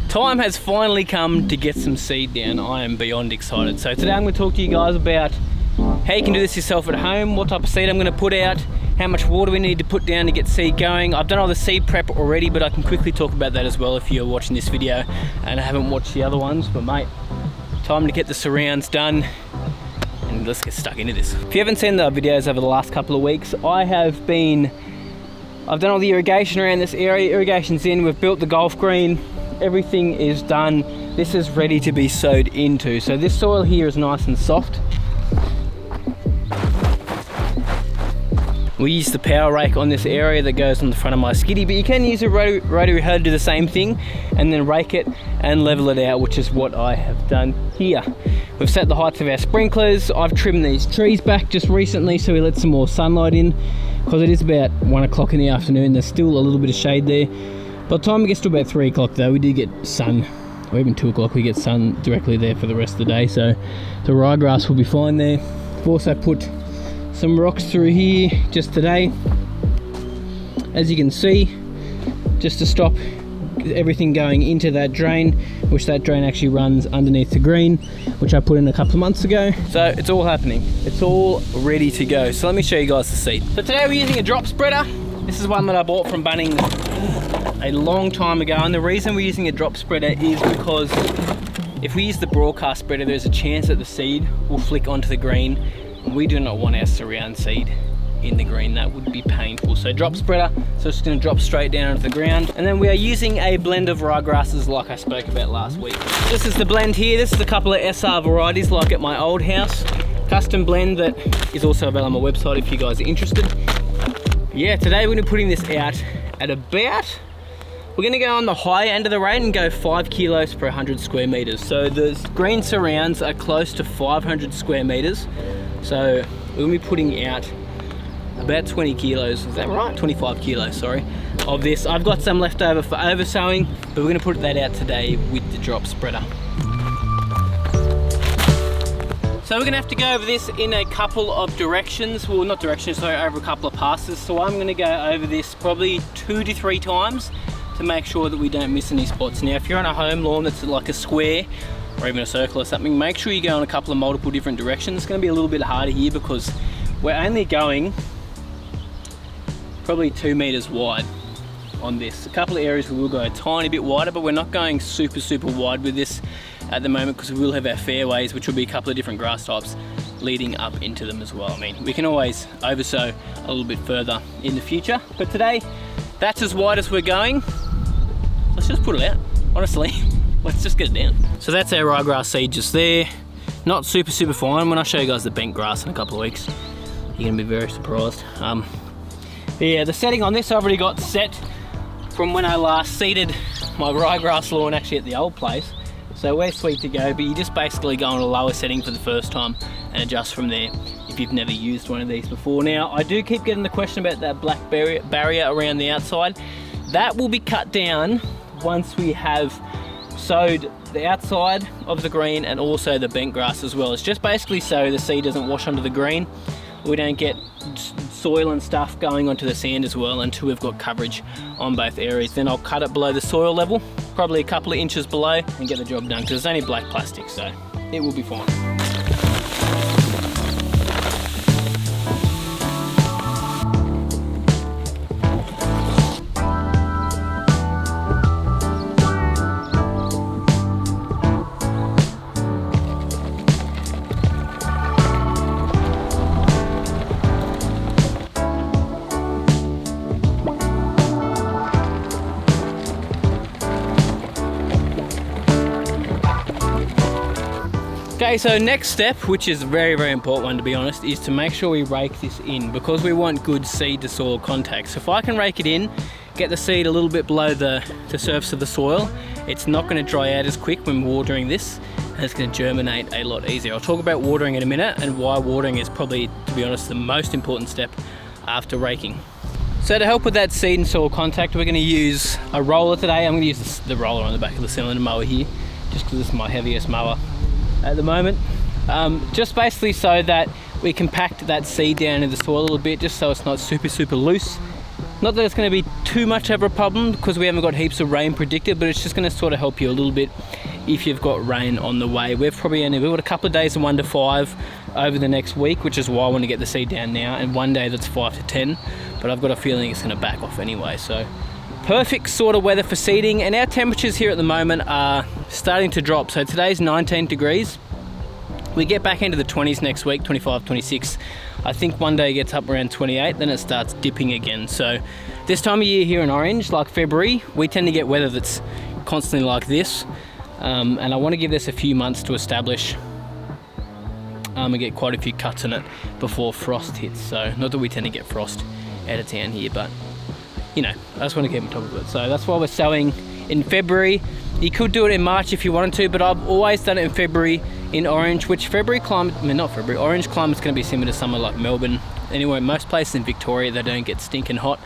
Time has finally come to get some seed down. I am beyond excited. So today I'm going to talk to you guys about how you can do this yourself at home, what type of seed I'm going to put out, how much water we need to put down to get seed going. I've done all the seed prep already, but I can quickly talk about that as well if you're watching this video and I haven't watched the other ones. But mate, time to get the surrounds done and let's get stuck into this. If you haven't seen the videos over the last couple of weeks, I've done all the irrigation around this area. Irrigation's in, we've built the golf green, everything is done. This is ready to be sowed into. So this soil here is nice and soft. We use the power rake on this area that goes on the front of my skiddy, but you can use a rotary hoe to do the same thing and then rake it and level it out, which is what I have done here. We've set the heights of our sprinklers. I've trimmed these trees back just recently so we let some more sunlight in, because it is about 1 o'clock in the afternoon. There's still a little bit of shade there. By the time it gets to about 3 o'clock though, we do get sun, or even 2 o'clock, we get sun directly there for the rest of the day, so the ryegrass will be fine there. I've also put some rocks through here just today, as you can see, just to stop everything going into that drain, which that drain actually runs underneath the green, which I put in a couple of months ago. So it's all happening, it's all ready to go. So let me show you guys the seed. So today we're using a drop spreader. This is one that I bought from Bunnings a long time ago, and the reason we're using a drop spreader is because if we use the broadcast spreader, there's a chance that the seed will flick onto the green. We do not want our surround seed in the green, that would be painful. So drop spreader, so it's going to drop straight down onto the ground. And then we are using a blend of ryegrasses like I spoke about last week. This is the blend here. This is a couple of SR varieties like at my old house. Custom blend that is also available on my website if you guys are interested. Yeah, today we're going to be putting this out at about, we're going to go on the high end of the rate and go 5 kilos per 100 square meters. So the green surrounds are close to 500 square meters. So we'll be putting out about 20 kilos, is that right? 25 kilos, sorry, of this. I've got some left over for over sowing, but we're going to put that out today with the drop spreader. So we're going to have to go over this in a couple of directions, well not directions, sorry, over a couple of passes. So I'm going to go over this probably 2 to 3 times to make sure that we don't miss any spots. Now if you're on a home lawn that's like a square or even a circle or something, make sure you go in a couple of multiple different directions. It's going to be a little bit harder here because we're only going probably 2 meters wide on this. A couple of areas we will go a tiny bit wider, but we're not going super wide with this at the moment because we will have our fairways, which will be a couple of different grass types leading up into them as well. I mean, we can always oversow a little bit further in the future, but today that's as wide as we're going. Let's just put it out, honestly. Let's just get it down. So that's our ryegrass seed just there. Not super fine. When I show you guys the bent grass in a couple of weeks, you're gonna be very surprised. Yeah, the setting on this I've already got set from when I last seeded my ryegrass lawn actually at the old place. So we're sweet to go, but you just basically go on a lower setting for the first time and adjust from there if you've never used one of these before. Now, I do keep getting the question about that black barrier around the outside. That will be cut down once we have sowed the outside of the green and also the bent grass as well. It's just basically so the seed doesn't wash onto the green. We don't get soil and stuff going onto the sand as well until we've got coverage on both areas. Then I'll cut it below the soil level, probably a couple of inches below, and get the job done because it's only black plastic, so it will be fine. Okay, so next step, which is a very important one to be honest, is to make sure we rake this in because we want good seed to soil contact. So if I can rake it in, get the seed a little bit below the surface of the soil, it's not going to dry out as quick when watering this, and it's going to germinate a lot easier. I'll talk about watering in a minute and why watering is probably, to be honest, the most important step after raking. So to help with that seed and soil contact, we're going to use a roller today. I'm going to use the roller on the back of the cylinder mower here, just because it's my heaviest mower at the moment. Just basically so that we compact that seed down in the soil a little bit, just so it's not super loose. Not that it's going to be too much of a problem because we haven't got heaps of rain predicted, but it's just going to sort of help you a little bit if you've got rain on the way. We've got a couple of days of 1 to 5 over the next week, which is why I want to get the seed down now, and one day that's 5 to 10, but I've got a feeling it's going to back off anyway. So perfect sort of weather for seeding, and our temperatures here at the moment are starting to drop. So today's 19 degrees. We get back into the 20s next week, 25, 26. I think one day it gets up around 28, then it starts dipping again. So this time of year here in Orange, like February, we tend to get weather that's constantly like this. And I want to give this a few months to establish and get quite a few cuts in it before frost hits. So not that we tend to get frost out of town here, but you know, I just want to get on top of it. So that's why we're sowing in February. You could do it in March if you wanted to, but I've always done it in February in Orange, which February climate, I mean not February, Orange climate's going to be similar to somewhere like Melbourne. Anyway, most places in Victoria, they don't get stinking hot.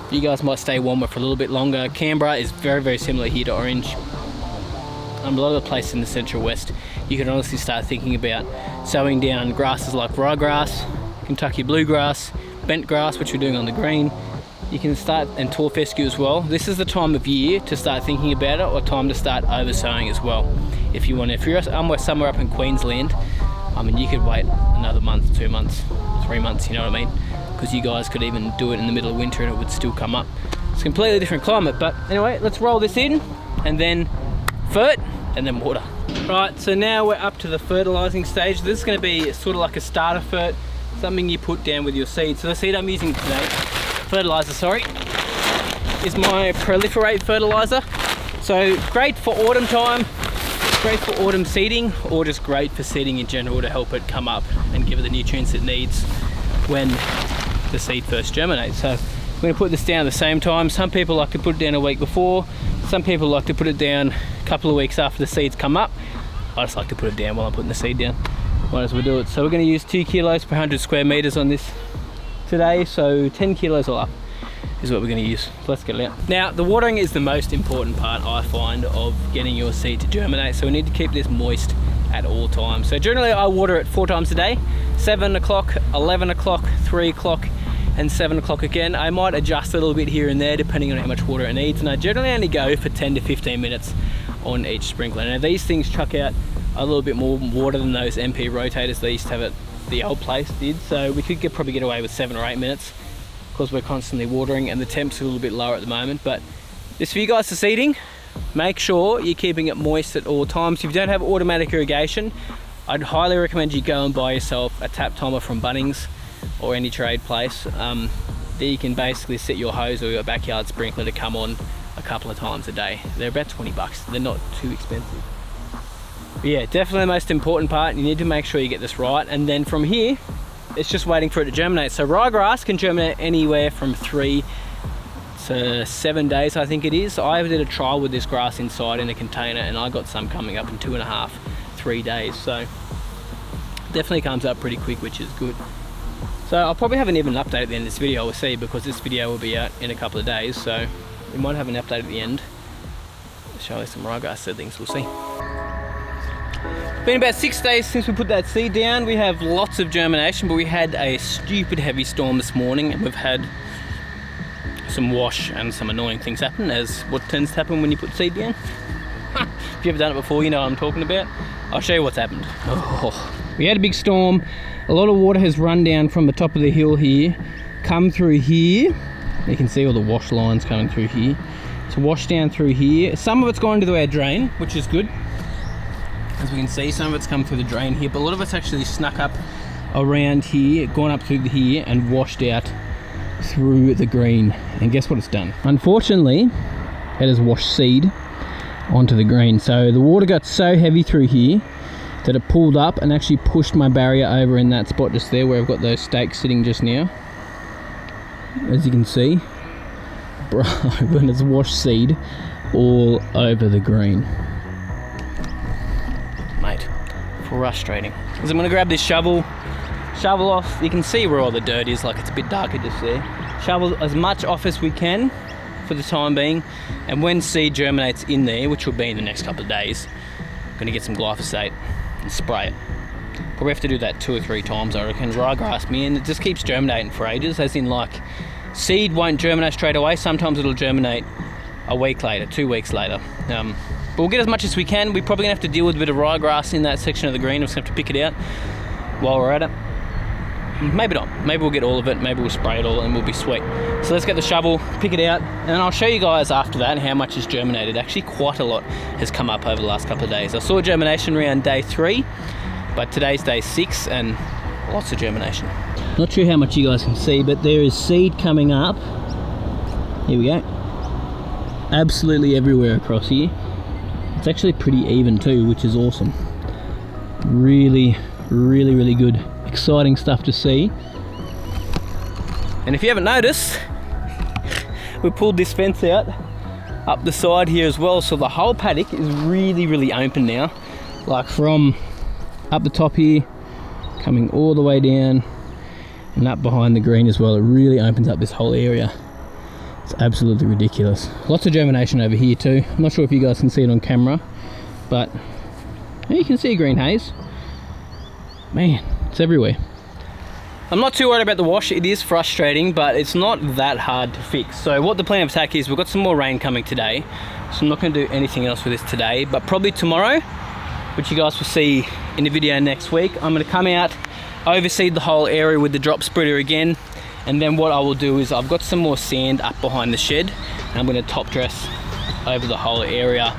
You guys might stay warmer for a little bit longer. Canberra is very, very similar here to Orange. A lot of the places in the Central West, you can honestly start thinking about sowing down grasses like ryegrass, Kentucky bluegrass, bent grass, which we're doing on the green. You can start, and tall fescue as well. This is the time of year to start thinking about it, or time to start over sowing as well. If you want to, if you're somewhere up in Queensland, I mean, you could wait another month, 2 months, 3 months, you know what I mean? Because you guys could even do it in the middle of winter and it would still come up. It's a completely different climate, but anyway, let's roll this in and then fert and then water. Right, so now we're up to the fertilizing stage. This is going to be sort of like a starter fert, something you put down with your seed. So the seed I'm using today, fertilizer, sorry, is my Proliferate fertilizer. So great for autumn time, great for autumn seeding, or just great for seeding in general to help it come up and give it the nutrients it needs when the seed first germinates. So I'm going to put this down at the same time. Some people like to put it down a week before, some people like to put it down a couple of weeks after the seeds come up. I just like to put it down while I'm putting the seed down. Might as well do it. So we're going to use 2 kilos per 100 square meters on this today, so 10 kilos all up is what we're going to use. Let's get it out. Now the watering is the most important part, I find, of getting your seed to germinate, so we need to keep this moist at all times. So generally I water it 4 times a day, 7 o'clock, 11 o'clock, 3 o'clock and 7 o'clock again. I might adjust a little bit here and there depending on how much water it needs, and I generally only go for 10 to 15 minutes on each sprinkler. Now these things chuck out a little bit more water than those MP rotators they used to have at the old place did, so we could probably get away with 7 or 8 minutes because we're constantly watering and the temp's a little bit lower at the moment. But this for you guys for seeding, make sure you're keeping it moist at all times. If you don't have automatic irrigation, I'd highly recommend you go and buy yourself a tap timer from Bunnings or any trade place. There you can basically set your hose or your backyard sprinkler to come on a couple of times a day. They're about 20 bucks, they're not too expensive. But yeah, definitely the most important part, you need to make sure you get this right, and then from here it's just waiting for it to germinate. So ryegrass can germinate anywhere from 3 to 7 days, I think it is. I did a trial with this grass inside in a container and I got some coming up in 2.5 to 3 days, so definitely comes up pretty quick, which is good. So I'll probably have an even update at the end of this video, we'll see, because this video will be out in a couple of days, so we might have an update at the end. Show you some ryegrass seedlings, we'll see. Been about 6 days since we put that seed down. We have lots of germination, but we had a stupid heavy storm this morning and we've had some wash and some annoying things happen, as what tends to happen when you put seed down. If you've ever done it before, you know what I'm talking about. I'll show you what's happened. Oh. We had a big storm. A lot of water has run down from the top of the hill here, come through here. You can see all the wash lines coming through here. It's washed down through here. Some of it's gone into our drain, which is good. As we can see, some of it's come through the drain here, but a lot of it's actually snuck up around here, gone up through here and washed out through the green. And guess what it's done? Unfortunately, it has washed seed onto the green. So the water got so heavy through here that it pulled up and actually pushed my barrier over in that spot just there where I've got those stakes sitting just now. As you can see, bro, and it's washed seed all over the green. Mate, frustrating. So I'm gonna grab this shovel off. You can see where all the dirt is, like it's a bit darker just there. Shovel as much off as we can for the time being, and when seed germinates in there, which will be in the next couple of days, I'm gonna get some glyphosate and spray it. Probably have to do that 2 or 3 times, I reckon. Ryegrass, man, it just keeps germinating for ages, as in like Seed won't germinate straight away. Sometimes it'll germinate a week later, 2 weeks later. But we'll get as much as we can. We're probably gonna have to deal with a bit of ryegrass in that section of the green. We're just gonna have to pick it out while we're at it. Maybe not. Maybe we'll get all of it. Maybe we'll spray it all and we'll be sweet. So let's get the shovel, pick it out, and I'll show you guys after that how much is germinated. Actually, quite a lot has come up over the last couple of days. I saw germination around day 3, but today's day 6 and lots of germination. Not sure how much you guys can see, but there is seed coming up. Here we go. Absolutely everywhere across here. It's actually pretty even too, which is awesome. Really, really, really good. Exciting stuff to see. And if you haven't noticed, we pulled this fence out up the side here as well, so the whole paddock is really, really open now. Like from up the top here, coming all the way down and up behind the green as well. It really opens up this whole area. It's absolutely ridiculous. Lots of germination over here too. I'm not sure if you guys can see it on camera, but you can see green haze. Man, it's everywhere. I'm not too worried about the wash. It is frustrating, but it's not that hard to fix. So what the plan of attack is, we've got some more rain coming today, so I'm not going to do anything else with this today, but probably tomorrow, which you guys will see in the video next week, I'm going to come out, overseed the whole area with the drop spreader again, and then what I will do is I've got some more sand up behind the shed, and I'm going to top dress over the whole area,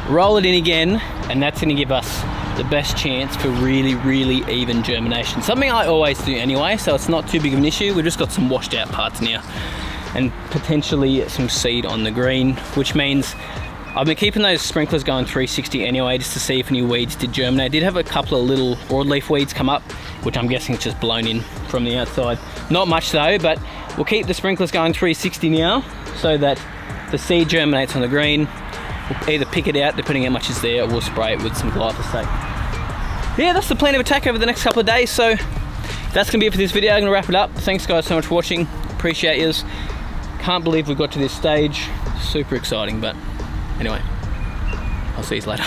roll it in again, and that's going to give us the best chance for really, really even germination. Something I always do anyway, so it's not too big of an issue. We've just got some washed out parts now and potentially some seed on the green, which means I've been keeping those sprinklers going 360 anyway, just to see if any weeds did germinate. I did have a couple of little broadleaf weeds come up, which I'm guessing is just blown in from the outside. Not much though, but we'll keep the sprinklers going 360 now so that the seed germinates on the green. We'll either pick it out depending how much is there, or we'll spray it with some glyphosate. Yeah, that's the plan of attack over the next couple of days. So that's gonna be it for this video. I'm gonna wrap it up. Thanks guys so much for watching. Appreciate yous. Can't believe we got to this stage. Super exciting, but anyway, I'll see you later.